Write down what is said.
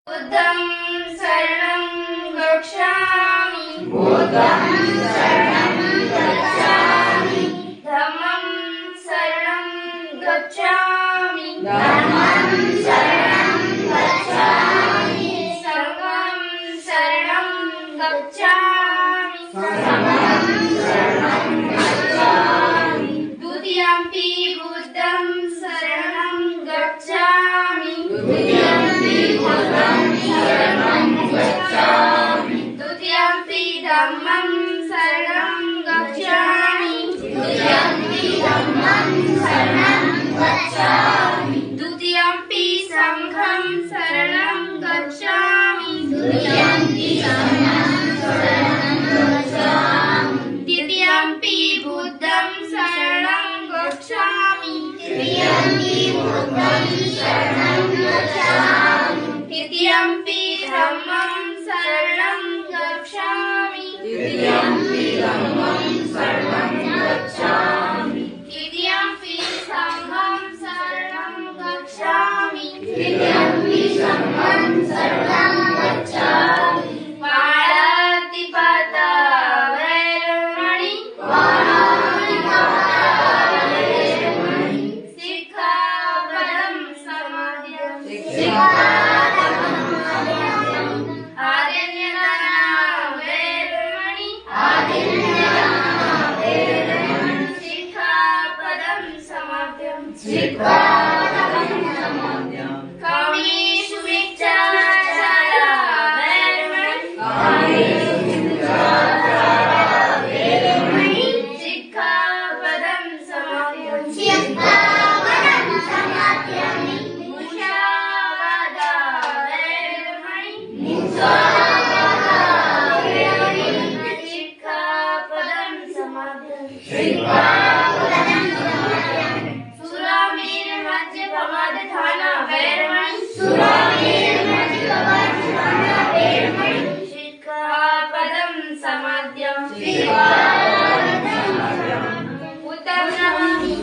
बुद्धं शरणं गच्छामि धम्मं शरणं गच्छामि संघं शरणं गच्छामि द्वितीयंपि बुद्धं शरणं गच्छामि द्वितीयंपि धम्मं शरणं गच्छामि द्वितीयंपि संघं शरणं गच्छामि तृतीयंपि बुद्धं शरणं गच्छामि तृतीयंपि धम्मं शरणं गच्छामि तृतीयंपि संघं शरणं गच्छामि पाणातिपाता वैरमणि सिक्खापदं समादयामि आदिन्यदाना वैरमणि सिक्खापदं समादयामि कामेषु मिथ्याचारा वैरमणि सिक्खापदं समादयामि मुषावादा वैरमणि सिक्खापदं समादयामि सुरामेरमद्यपमादधाना वैरमणि सिक्खापदं समादयामि बुद्धं नमामि